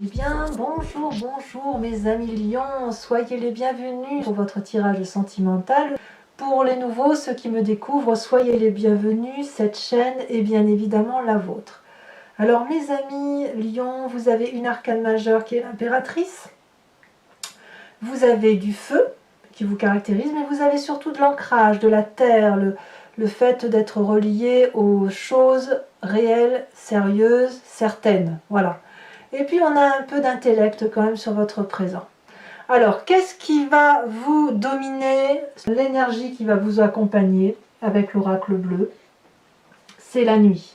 Eh bien, bonjour mes amis lions, soyez les bienvenus pour votre tirage sentimental. Pour les nouveaux, ceux qui me découvrent, soyez les bienvenus, cette chaîne est bien évidemment la vôtre. Alors mes amis lions, vous avez une arcane majeure qui est l'impératrice, vous avez du feu qui vous caractérise, mais vous avez surtout de l'ancrage, de la terre, le fait d'être relié aux choses réelles, sérieuses, certaines, voilà. Et puis on a un peu d'intellect quand même sur votre présent. Alors, qu'est-ce qui va vous dominer? L'énergie qui va vous accompagner avec l'oracle bleu, c'est la nuit.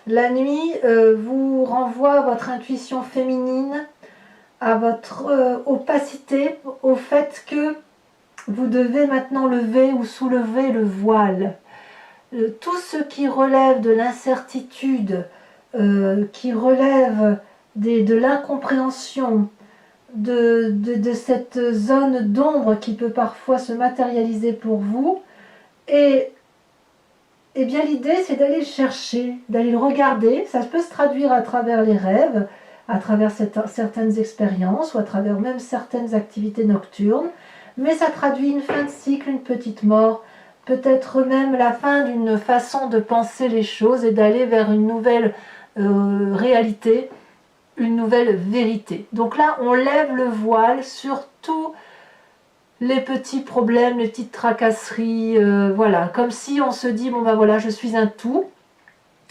La nuit vous renvoie à votre intuition féminine, à votre opacité, au fait que vous devez maintenant lever ou soulever le voile. Tout ce qui relève de l'incertitude, qui relève de l'incompréhension, de cette zone d'ombre qui peut parfois se matérialiser pour vous. Et bien l'idée, c'est d'aller le chercher, d'aller le regarder. Ça peut se traduire à travers les rêves, à travers certaines expériences ou à travers même certaines activités nocturnes. Mais ça traduit une fin de cycle, une petite mort, peut-être même la fin d'une façon de penser les choses et d'aller vers une nouvelle réalité, une nouvelle vérité. Donc là, on lève le voile sur tous les petits problèmes, les petites tracasseries, voilà, comme si on se dit, bon ben voilà, je suis un tout,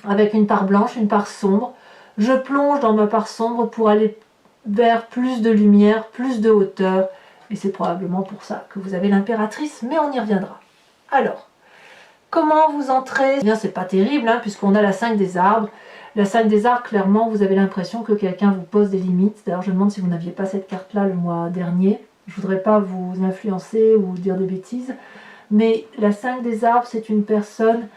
avec une part blanche, une part sombre, je plonge dans ma part sombre pour aller vers plus de lumière, plus de hauteur, et c'est probablement pour ça que vous avez l'impératrice, mais on y reviendra. Alors, comment vous entrez? Eh bien, c'est pas terrible, hein, puisqu'on a la 5 des arbres. La 5 des arbres, clairement, vous avez l'impression que quelqu'un vous pose des limites. D'ailleurs, je me demande si vous n'aviez pas cette carte-là le mois dernier. Je voudrais pas vous influencer ou dire des bêtises. Mais la 5 des arbres, c'est une personne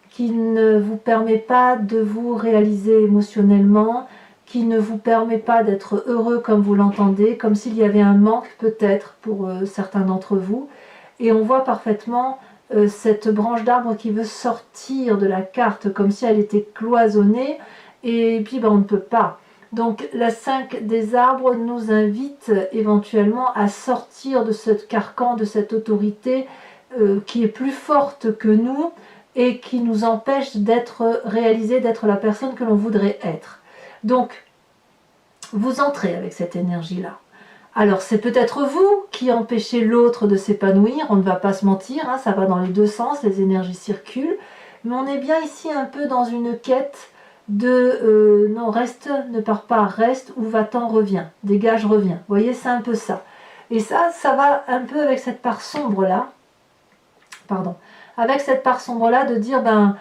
qui ne vous permet pas de vous réaliser émotionnellement, qui ne vous permet pas d'être heureux comme vous l'entendez, comme s'il y avait un manque peut-être pour certains d'entre vous. Et on voit parfaitement cette branche d'arbre qui veut sortir de la carte comme si elle était cloisonnée, et puis ben, on ne peut pas. Donc la 5 des arbres nous invite éventuellement à sortir de ce carcan, de cette autorité qui est plus forte que nous et qui nous empêche d'être réalisé, d'être la personne que l'on voudrait être. Donc vous entrez avec cette énergie-là. Alors c'est peut-être vous qui empêchez l'autre de s'épanouir, on ne va pas se mentir, hein, ça va dans les deux sens, les énergies circulent, mais on est bien ici un peu dans une quête de non, reste, ne pars pas, reste, ou va-t'en, reviens, dégage, reviens. Vous voyez, c'est un peu ça. Et ça va un peu avec cette part sombre là, pardon, avec cette part sombre là de dire, ben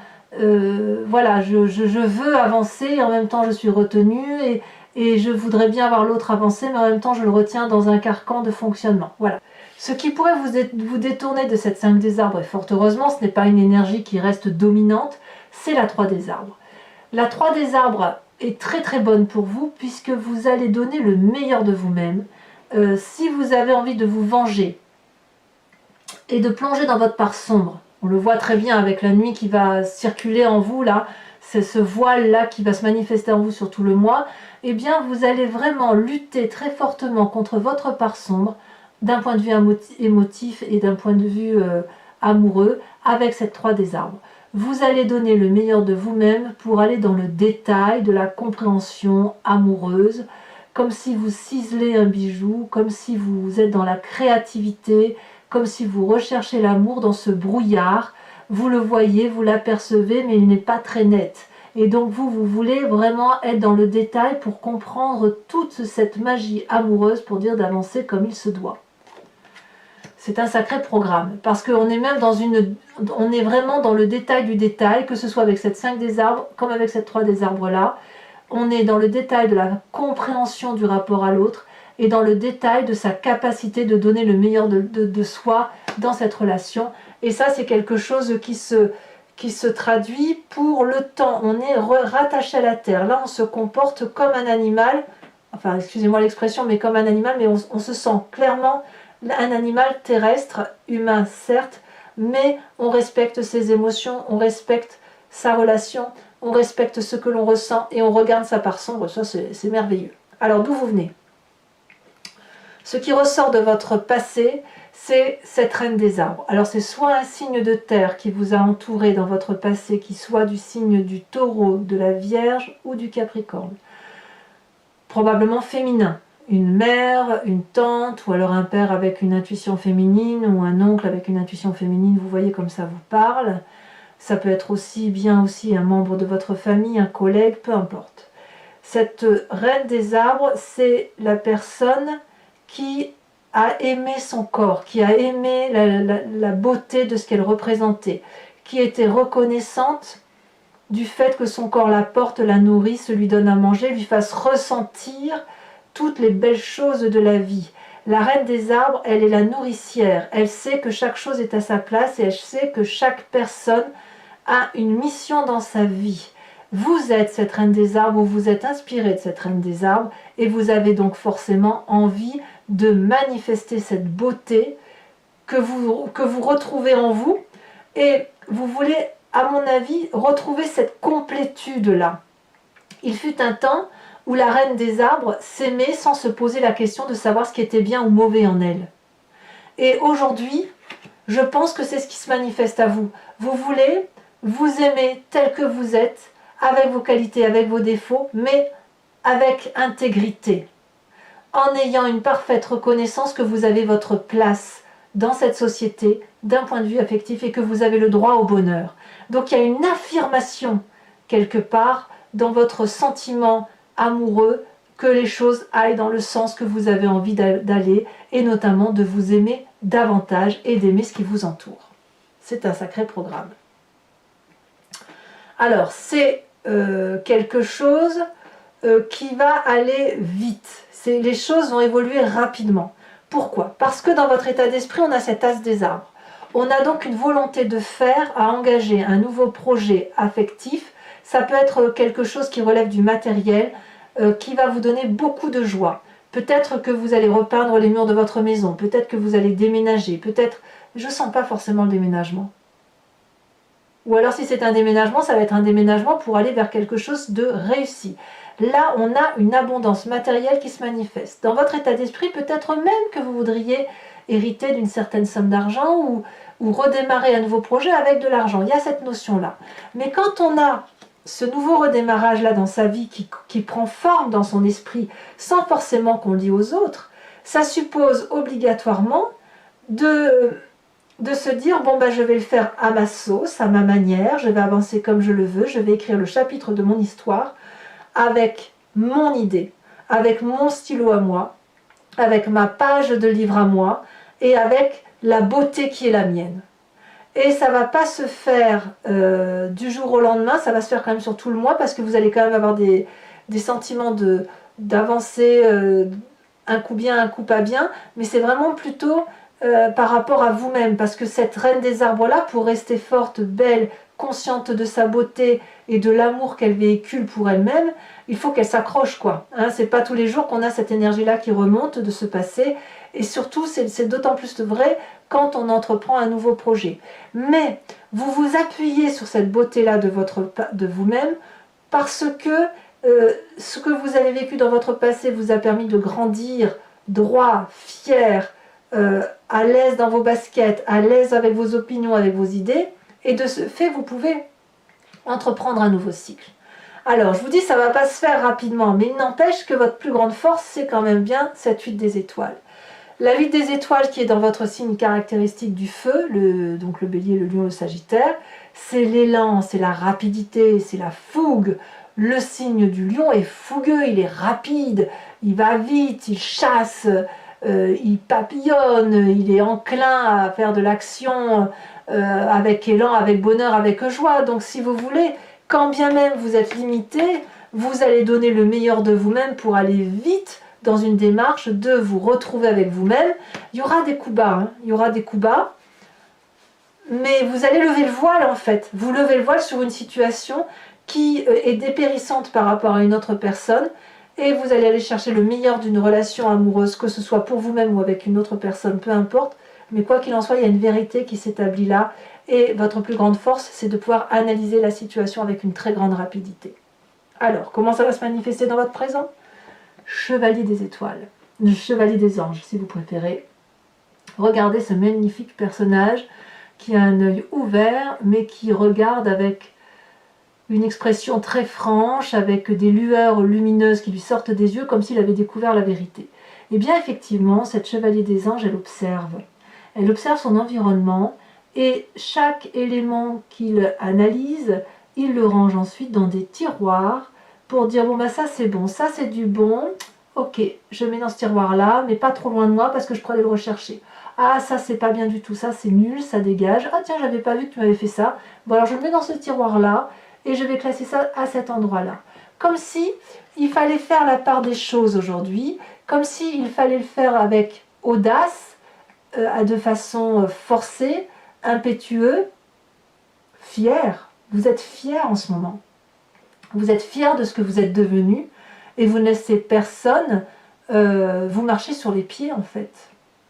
voilà, je veux avancer, et en même temps je suis retenue, et je voudrais bien voir l'autre avancer, mais en même temps je le retiens dans un carcan de fonctionnement. Voilà. Ce qui pourrait vous détourner de cette 5 des arbres, et fort heureusement ce n'est pas une énergie qui reste dominante, c'est la 3 des arbres. La 3 des arbres est très très bonne pour vous, puisque vous allez donner le meilleur de vous-même. Si vous avez envie de vous venger, et de plonger dans votre part sombre, on le voit très bien avec la nuit qui va circuler en vous là, c'est ce voile là qui va se manifester en vous sur tout le mois, eh bien vous allez vraiment lutter très fortement contre votre part sombre, d'un point de vue émotif et d'un point de vue amoureux, avec cette 3 des arbres. Vous allez donner le meilleur de vous-même pour aller dans le détail de la compréhension amoureuse, comme si vous ciselez un bijou, comme si vous êtes dans la créativité, comme si vous recherchez l'amour dans ce brouillard. Vous le voyez, vous l'apercevez, mais il n'est pas très net. Et donc vous voulez vraiment être dans le détail pour comprendre toute cette magie amoureuse, pour dire d'avancer comme il se doit. C'est un sacré programme, parce qu'on est même on est vraiment dans le détail du détail, que ce soit avec cette 5 des arbres, comme avec cette 3 des arbres là. On est dans le détail de la compréhension du rapport à l'autre, et dans le détail de sa capacité de donner le meilleur de soi dans cette relation. Et ça, c'est quelque chose qui se traduit pour le temps. On est rattaché à la terre. Là, on se comporte comme un animal, enfin, excusez-moi l'expression, mais comme un animal, mais on se sent clairement un animal terrestre, humain certes, mais on respecte ses émotions, on respecte sa relation, on respecte ce que l'on ressent, et on regarde sa part sombre. Ça, c'est merveilleux. Alors d'où vous venez? Ce qui ressort de votre passé, c'est cette reine des arbres. Alors c'est soit un signe de terre qui vous a entouré dans votre passé, qui soit du signe du taureau, de la vierge ou du capricorne. Probablement féminin. Une mère, une tante, ou alors un père avec une intuition féminine, ou un oncle avec une intuition féminine, vous voyez comme ça vous parle. Ça peut être aussi bien aussi un membre de votre famille, un collègue, peu importe. Cette reine des arbres, c'est la personne qui a aimé son corps, qui a aimé la beauté de ce qu'elle représentait, qui était reconnaissante du fait que son corps la porte, la nourrisse, lui donne à manger, lui fasse ressentir toutes les belles choses de la vie. La reine des arbres, elle est la nourricière. Elle sait que chaque chose est à sa place et elle sait que chaque personne a une mission dans sa vie. Vous êtes cette reine des arbres, ou vous êtes inspiré de cette reine des arbres, et vous avez donc forcément envie de manifester cette beauté que vous retrouvez en vous, et vous voulez, à mon avis, retrouver cette complétude-là. Il fut un temps où la reine des arbres s'aimait sans se poser la question de savoir ce qui était bien ou mauvais en elle. Et aujourd'hui, je pense que c'est ce qui se manifeste à vous. Vous voulez vous aimer tel que vous êtes, avec vos qualités, avec vos défauts, mais avec intégrité, en ayant une parfaite reconnaissance que vous avez votre place dans cette société d'un point de vue affectif et que vous avez le droit au bonheur. Donc il y a une affirmation quelque part dans votre sentiment amoureux que les choses aillent dans le sens que vous avez envie d'aller, et notamment de vous aimer davantage et d'aimer ce qui vous entoure. C'est un sacré programme. Alors c'est quelque chose qui va aller vite. Les choses vont évoluer rapidement. Pourquoi? Parce que dans votre état d'esprit, on a cet as des arbres. On a donc une volonté de faire, à engager un nouveau projet affectif. Ça peut être quelque chose qui relève du matériel, qui va vous donner beaucoup de joie. Peut-être que vous allez repeindre les murs de votre maison, peut-être que vous allez déménager, peut-être... Je ne sens pas forcément le déménagement. Ou alors si c'est un déménagement, ça va être un déménagement pour aller vers quelque chose de réussi. Là, on a une abondance matérielle qui se manifeste. Dans votre état d'esprit, peut-être même que vous voudriez hériter d'une certaine somme d'argent ou redémarrer un nouveau projet avec de l'argent. Il y a cette notion-là. Mais quand on a ce nouveau redémarrage-là dans sa vie qui prend forme dans son esprit, sans forcément qu'on le dise aux autres, ça suppose obligatoirement de se dire, bon ben je vais le faire à ma sauce, à ma manière, je vais avancer comme je le veux, je vais écrire le chapitre de mon histoire avec mon idée, avec mon stylo à moi, avec ma page de livre à moi et avec la beauté qui est la mienne. Et ça ne va pas se faire du jour au lendemain, ça va se faire quand même sur tout le mois parce que vous allez quand même avoir des sentiments d'avancer un coup bien, un coup pas bien, mais c'est vraiment plutôt par rapport à vous-même, parce que cette reine des arbres-là, pour rester forte, belle, consciente de sa beauté et de l'amour qu'elle véhicule pour elle-même, il faut qu'elle s'accroche, quoi. Hein, c'est pas tous les jours qu'on a cette énergie-là qui remonte de ce passé, et surtout, c'est d'autant plus vrai quand on entreprend un nouveau projet. Mais vous vous appuyez sur cette beauté-là de vous-même, parce que ce que vous avez vécu dans votre passé vous a permis de grandir droit, fier, à l'aise dans vos baskets, à l'aise avec vos opinions, avec vos idées, et de ce fait, vous pouvez entreprendre un nouveau cycle. Alors, je vous dis, ça ne va pas se faire rapidement, mais il n'empêche que votre plus grande force, c'est quand même bien cette 8 des étoiles. La 8 des étoiles qui est dans votre signe caractéristique du feu, donc le bélier, le lion, le sagittaire, c'est l'élan, c'est la rapidité, c'est la fougue. Le signe du lion est fougueux, il est rapide, il va vite, il chasse, il papillonne, il est enclin à faire de l'action avec élan, avec bonheur, avec joie. Donc si vous voulez, quand bien même vous êtes limité, vous allez donner le meilleur de vous-même pour aller vite dans une démarche de vous retrouver avec vous-même. Il y aura des coups bas, hein, il y aura des coups bas, mais vous allez lever le voile en fait. Vous levez le voile sur une situation qui est dépérissante par rapport à une autre personne, et vous allez aller chercher le meilleur d'une relation amoureuse, que ce soit pour vous-même ou avec une autre personne, peu importe. Mais quoi qu'il en soit, il y a une vérité qui s'établit là, et votre plus grande force, c'est de pouvoir analyser la situation avec une très grande rapidité. Alors, comment ça va se manifester dans votre présent? chevalier des étoiles, le chevalier des anges si vous préférez. Regardez ce magnifique personnage qui a un œil ouvert mais qui regarde avec une expression très franche, avec des lueurs lumineuses qui lui sortent des yeux comme s'il avait découvert la vérité. Et bien effectivement, cette chevalier des anges, elle observe son environnement et chaque élément qu'il analyse, il le range ensuite dans des tiroirs pour dire bon bah ça c'est bon, ça c'est du bon, ok, je mets dans ce tiroir là, mais pas trop loin de moi parce que je pourrais aller le rechercher. Ah ça c'est pas bien du tout, ça c'est nul, ça dégage. Ah tiens, j'avais pas vu que tu m'avais fait ça. Bon alors je le mets dans ce tiroir là et je vais classer ça à cet endroit là. Comme si il fallait faire la part des choses aujourd'hui, comme si il fallait le faire avec audace, de façon forcée, impétueux, fier. Vous êtes fier en ce moment. Vous êtes fier de ce que vous êtes devenu et vous ne laissez personne vous marcher sur les pieds en fait.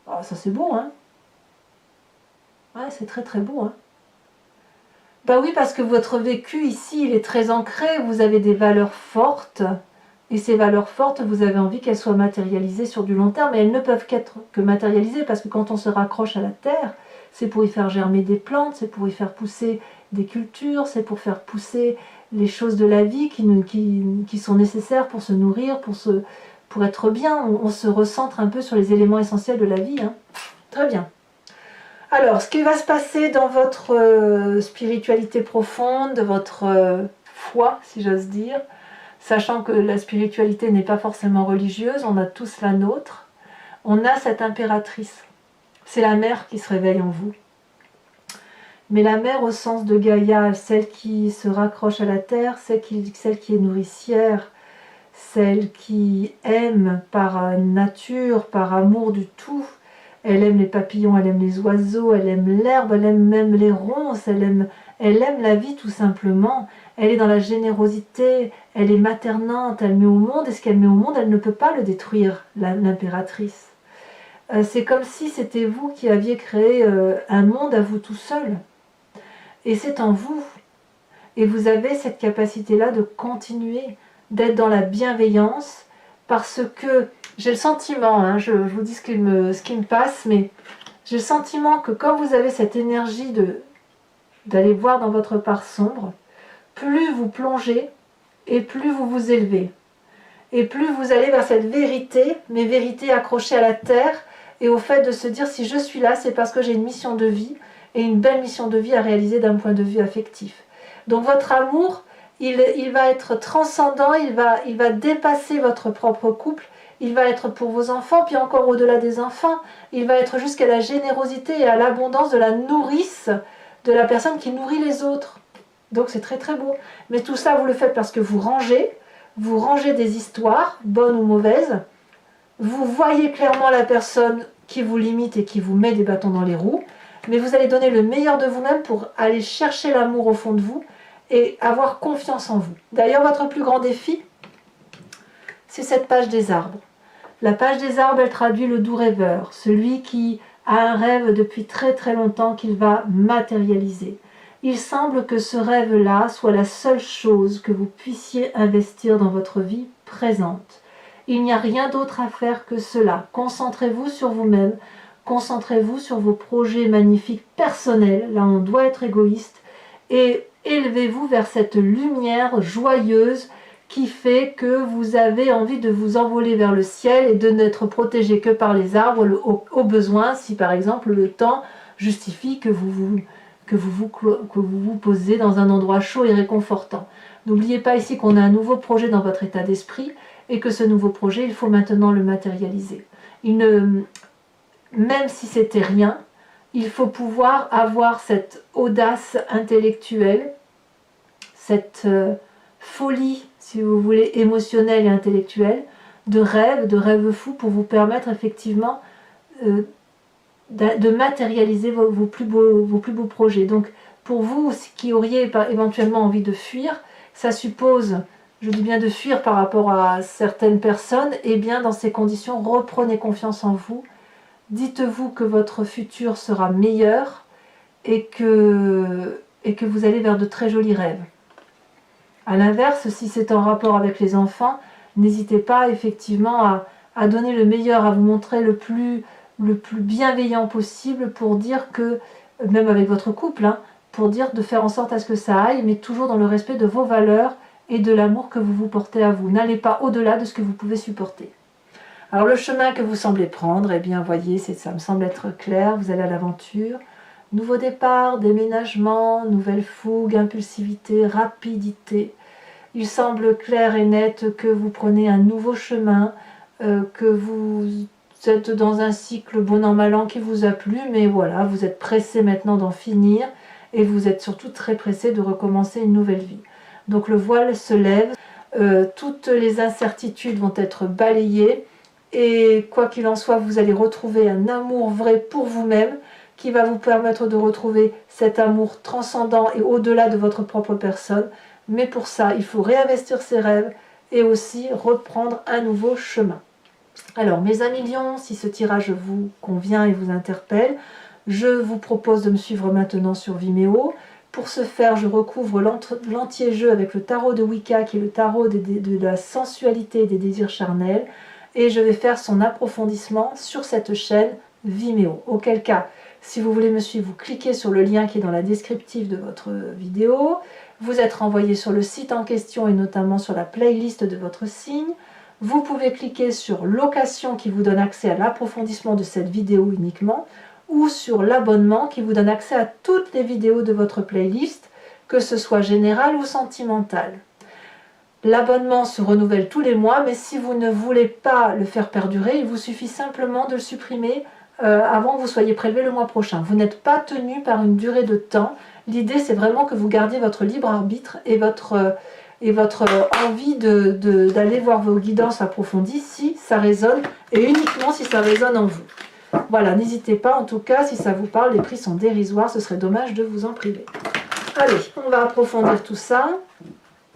Oh, ça c'est beau, hein? Ouais, c'est très très beau, hein? Bah oui, parce que votre vécu ici, il est très ancré, vous avez des valeurs fortes, et ces valeurs fortes, vous avez envie qu'elles soient matérialisées sur du long terme, mais elles ne peuvent qu'être que matérialisées, parce que quand on se raccroche à la terre, c'est pour y faire germer des plantes, c'est pour y faire pousser des cultures, c'est pour faire pousser les choses de la vie qui sont nécessaires pour se nourrir, pour être bien. On se recentre un peu sur les éléments essentiels de la vie, hein. Très bien. Alors, ce qui va se passer dans votre spiritualité profonde, votre foi, si j'ose dire, sachant que la spiritualité n'est pas forcément religieuse, on a tous la nôtre, on a cette impératrice. C'est la mère qui se réveille en vous. Mais la mère au sens de Gaïa, celle qui se raccroche à la terre, celle qui est nourricière, celle qui aime par nature, par amour du tout. Elle aime les papillons, elle aime les oiseaux, elle aime l'herbe, elle aime même les ronces, elle aime la vie tout simplement. Elle est dans la générosité, elle est maternante, elle met au monde, et ce qu'elle met au monde, elle ne peut pas le détruire, l'impératrice. C'est comme si c'était vous qui aviez créé un monde à vous tout seul. Et c'est en vous. Et vous avez cette capacité-là de continuer, d'être dans la bienveillance, parce que j'ai le sentiment, hein, je vous dis ce qui me passe, mais j'ai le sentiment que quand vous avez cette énergie d'aller voir dans votre part sombre, plus vous plongez et plus vous vous élevez. Et plus vous allez vers cette vérité, mais vérité accrochée à la terre et au fait de se dire si je suis là, c'est parce que j'ai une mission de vie et une belle mission de vie à réaliser d'un point de vue affectif. Donc votre amour, il va être transcendant, il va dépasser votre propre couple, il va être pour vos enfants, puis encore au-delà des enfants, il va être jusqu'à la générosité et à l'abondance de la nourrice, de la personne qui nourrit les autres. Donc c'est très très beau. Mais tout ça, vous le faites parce que vous rangez des histoires, bonnes ou mauvaises, vous voyez clairement la personne qui vous limite et qui vous met des bâtons dans les roues, mais vous allez donner le meilleur de vous-même pour aller chercher l'amour au fond de vous et avoir confiance en vous. D'ailleurs, votre plus grand défi, c'est cette page des arbres. La page des arbres, elle traduit le doux rêveur, celui qui a un rêve depuis très très longtemps qu'il va matérialiser. Il semble que ce rêve-là soit la seule chose que vous puissiez investir dans votre vie présente. Il n'y a rien d'autre à faire que cela. Concentrez-vous sur vous-même, concentrez-vous sur vos projets magnifiques personnels, là on doit être égoïste, et élevez-vous vers cette lumière joyeuse qui fait que vous avez envie de vous envoler vers le ciel et de n'être protégé que par les arbres au besoin, si par exemple le temps justifie que vous vous posez dans un endroit chaud et réconfortant. N'oubliez pas ici qu'on a un nouveau projet dans votre état d'esprit et que ce nouveau projet, il faut maintenant le matérialiser. Même si c'était rien, il faut pouvoir avoir cette audace intellectuelle, cette folie, si vous voulez, émotionnelle et intellectuelle, de rêve fou pour vous permettre effectivement de matérialiser vos plus beaux projets. Donc pour vous qui auriez éventuellement envie de fuir, ça suppose, je dis bien de fuir par rapport à certaines personnes, et bien dans ces conditions, reprenez confiance en vous, dites-vous que votre futur sera meilleur et que vous allez vers de très jolis rêves. A l'inverse, si c'est en rapport avec les enfants, n'hésitez pas effectivement à donner le meilleur, à vous montrer le plus bienveillant possible pour dire que, même avec votre couple, hein, pour dire de faire en sorte à ce que ça aille, mais toujours dans le respect de vos valeurs et de l'amour que vous vous portez à vous. N'allez pas au-delà de ce que vous pouvez supporter. Alors le chemin que vous semblez prendre, eh bien voyez, ça me semble être clair, vous allez à l'aventure. Nouveau départ, déménagement, nouvelle fougue, impulsivité, rapidité. Il semble clair et net que vous prenez un nouveau chemin, que vous êtes dans un cycle bon an mal an qui vous a plu, mais voilà, vous êtes pressé maintenant d'en finir et vous êtes surtout très pressé de recommencer une nouvelle vie. Donc le voile se lève, toutes les incertitudes vont être balayées et quoi qu'il en soit, vous allez retrouver un amour vrai pour vous-même qui va vous permettre de retrouver cet amour transcendant et au-delà de votre propre personne. Mais pour ça, il faut réinvestir ses rêves et aussi reprendre un nouveau chemin. Alors mes amis lions, si ce tirage vous convient et vous interpelle, je vous propose de me suivre maintenant sur Vimeo. Pour ce faire, je recouvre l'entier-jeu avec le tarot de Wicca, qui est le tarot de la sensualité et des désirs charnels, et je vais faire son approfondissement sur cette chaîne Vimeo. Auquel cas, si vous voulez me suivre, vous cliquez sur le lien qui est dans la descriptive de votre vidéo. Vous êtes renvoyé sur le site en question et notamment sur la playlist de votre signe. Vous pouvez cliquer sur location qui vous donne accès à l'approfondissement de cette vidéo uniquement, ou sur l'abonnement qui vous donne accès à toutes les vidéos de votre playlist, que ce soit générale ou sentimentale. L'abonnement se renouvelle tous les mois, mais si vous ne voulez pas le faire perdurer, il vous suffit simplement de le supprimer avant que vous soyez prélevé le mois prochain. Vous n'êtes pas tenu par une durée de temps. L'idée, c'est vraiment que vous gardiez votre libre arbitre et votre envie d'aller voir vos guidances approfondies si ça résonne, et uniquement si ça résonne en vous. Voilà, n'hésitez pas, en tout cas, si ça vous parle, les prix sont dérisoires, ce serait dommage de vous en priver. Allez, on va approfondir tout ça.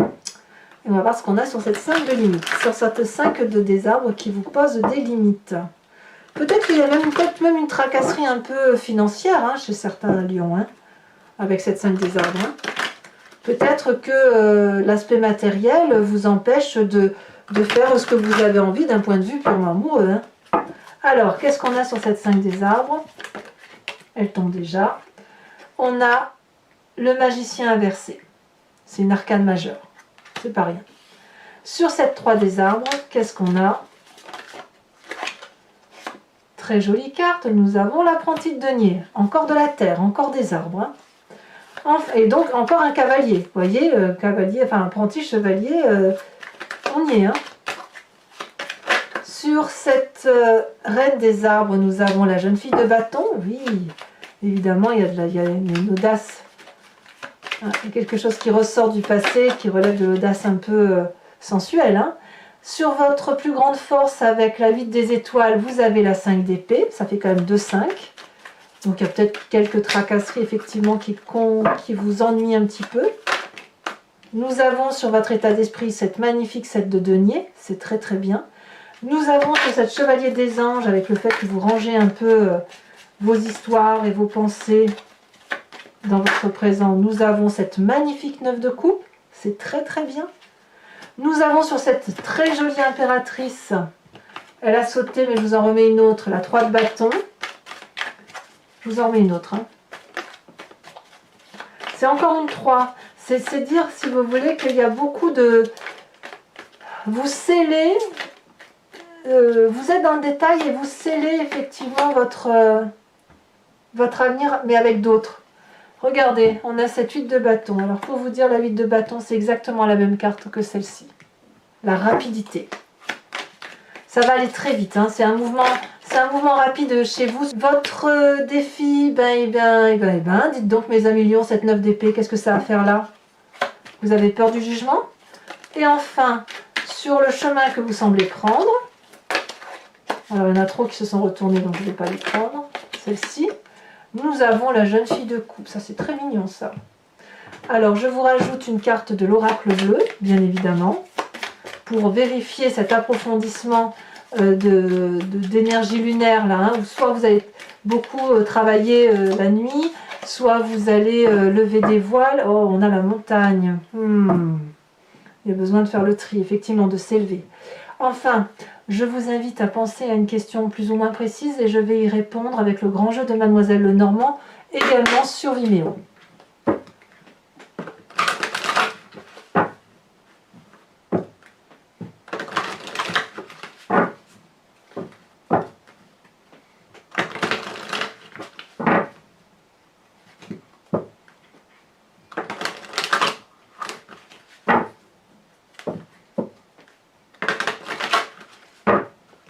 Et on va voir ce qu'on a sur cette 5 de limites, sur cette 5 de désarbre qui vous pose des limites. Peut-être qu'il y a même une tracasserie un peu financière hein, chez certains lions, hein, avec cette 5 désarbre. Hein. Peut-être que l'aspect matériel vous empêche de faire ce que vous avez envie d'un point de vue purement amoureux. Hein. Alors, qu'est-ce qu'on a sur cette 5 des arbres? Elle tombe déjà. On a le magicien inversé. C'est une arcane majeure. C'est pas rien. Sur cette 3 des arbres, qu'est-ce qu'on a? Très jolie carte. Nous avons l'apprenti de denier. Encore de la terre, encore des arbres. Hein. Et donc, encore un cavalier. Vous voyez, cavalier, enfin apprenti chevalier, on y est. Hein. Sur cette reine des arbres, nous avons la jeune fille de bâton. Oui, évidemment, il y a une audace. Il y a quelque chose qui ressort du passé, qui relève de l'audace un peu sensuelle. Hein. Sur votre plus grande force, avec la 8 des étoiles, vous avez la 5 d'épée. Ça fait quand même 2-5. Donc, il y a peut-être quelques tracasseries, effectivement, qui vous ennuient un petit peu. Nous avons sur votre état d'esprit cette magnifique 7 de denier. C'est très, très bien. Nous avons sur cette chevalier des anges, avec le fait que vous rangez un peu vos histoires et vos pensées dans votre présent, nous avons cette magnifique 9 de coupe, c'est très très bien. Nous avons sur cette très jolie impératrice, elle a sauté mais je vous en remets une autre, la 3 de bâton. Je vous en remets une autre. Hein. C'est encore une 3, c'est dire si vous voulez qu'il y a beaucoup de... Vous scellez... vous êtes dans le détail et vous scellez effectivement votre avenir, mais avec d'autres. Regardez, on a cette 8 de bâton. Alors pour vous dire, la 8 de bâton, c'est exactement la même carte que celle-ci. La rapidité. Ça va aller très vite, hein. C'est un mouvement rapide chez vous. Votre défi, dites donc mes amis lions, cette 9 d'épée, qu'est-ce que ça va faire là? Vous avez peur du jugement? Et enfin, sur le chemin que vous semblez prendre, alors il y en a trop qui se sont retournés, donc je ne vais pas les prendre. Celle-ci, nous avons la jeune fille de coupe. Ça, c'est très mignon, ça. Alors, je vous rajoute une carte de l'oracle bleu, bien évidemment, pour vérifier cet approfondissement d'énergie lunaire, là. Hein, où soit vous allez beaucoup travailler la nuit, soit vous allez lever des voiles. Oh, on a la montagne. Il y a besoin de faire le tri, effectivement, de s'élever. Enfin, je vous invite à penser à une question plus ou moins précise et je vais y répondre avec le grand jeu de Mademoiselle Lenormand, également sur Vimeo.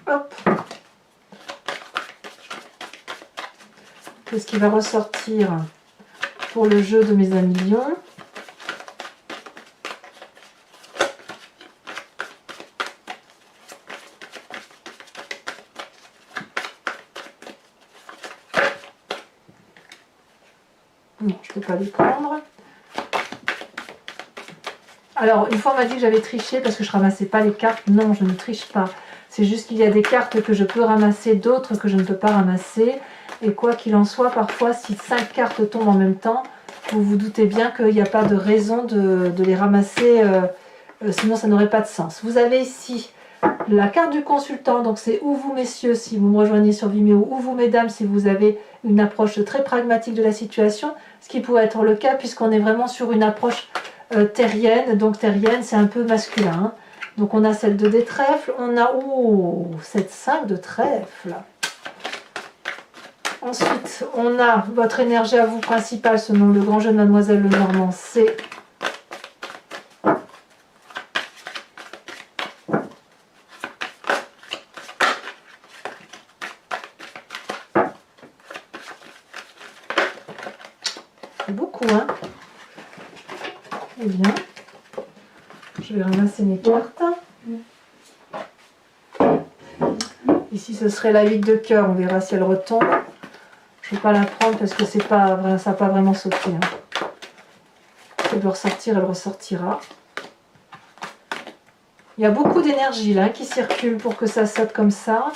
Hop. Qu'est-ce qui va ressortir pour le jeu de mes amis lions? Non, je ne peux pas les prendre. Alors, une fois on m'a dit que j'avais triché parce que je ne ramassais pas les cartes. Non, je ne triche pas. C'est juste qu'il y a des cartes que je peux ramasser, d'autres que je ne peux pas ramasser. Et quoi qu'il en soit, parfois, si 5 cartes tombent en même temps, vous vous doutez bien qu'il n'y a pas de raison de les ramasser, sinon ça n'aurait pas de sens. Vous avez ici la carte du consultant, donc c'est ou vous messieurs si vous me rejoignez sur Vimeo, ou vous mesdames si vous avez une approche très pragmatique de la situation, ce qui pourrait être le cas puisqu'on est vraiment sur une approche terrienne, donc terrienne c'est un peu masculin. Hein. Donc on a celle de des trèfles, on a cette 5 de trèfle. Ensuite, on a votre énergie à vous principale selon le grand jeu de Mademoiselle Lenormand, c'est beaucoup, hein. Eh bien, je vais ramasser mes cartes. Ici, ce serait la 8 de cœur, on verra si elle retombe. Je ne vais pas la prendre parce que ça n'a pas vraiment sauté. Hein. Si elle veut ressortir, elle ressortira. Il y a beaucoup d'énergie là qui circule pour que ça saute comme ça.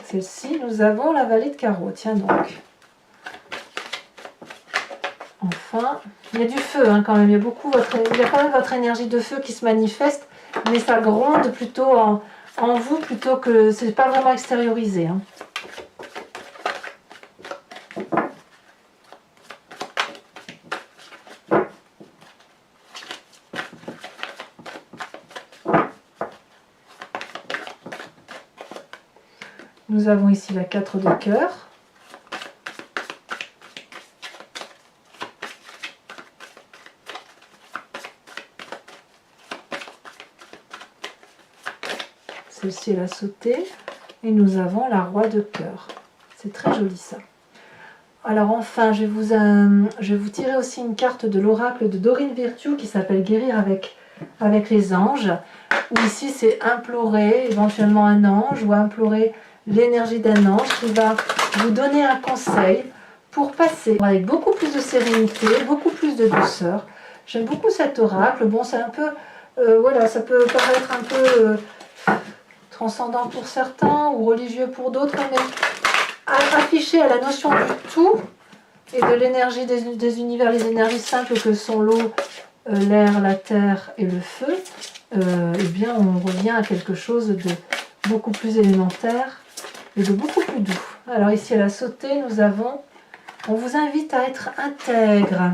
Celle-ci, nous avons la vallée de carreau. Tiens donc. Enfin, il y a du feu hein, quand même. Il y a quand même votre énergie de feu qui se manifeste, mais ça gronde plutôt en vous plutôt que c'est pas vraiment extériorisé. Hein. Nous avons ici la 4 de cœur. Celle-ci elle a sauté. Et nous avons la roi de cœur. C'est très joli ça. Alors enfin, je vais vous tirer aussi une carte de l'oracle de Dorine Virtue qui s'appelle Guérir avec les anges. Où ici c'est implorer éventuellement un ange ou implorer l'énergie d'un ange qui va vous donner un conseil pour passer avec beaucoup plus de sérénité, beaucoup plus de douceur. J'aime beaucoup cet oracle. Bon, c'est un peu, voilà, ça peut paraître un peu transcendant pour certains ou religieux pour d'autres, mais affiché à la notion du tout et de l'énergie des univers, les énergies simples que sont l'eau, l'air, la terre et le feu, eh bien on revient à quelque chose de beaucoup plus élémentaire et de beaucoup plus doux. Alors ici à la sauté, on vous invite à être intègre.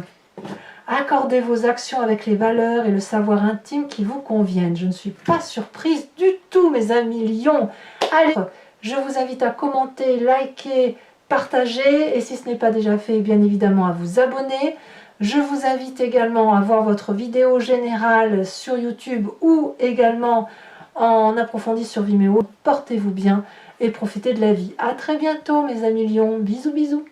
Accordez vos actions avec les valeurs et le savoir intime qui vous conviennent. Je ne suis pas surprise du tout, mes amis lions. Allez, je vous invite à commenter, liker, partager et si ce n'est pas déjà fait, bien évidemment à vous abonner. Je vous invite également à voir votre vidéo générale sur YouTube ou également en approfondi sur Vimeo. Portez-vous bien et profitez de la vie. À très bientôt, mes amis lions. Bisous, bisous.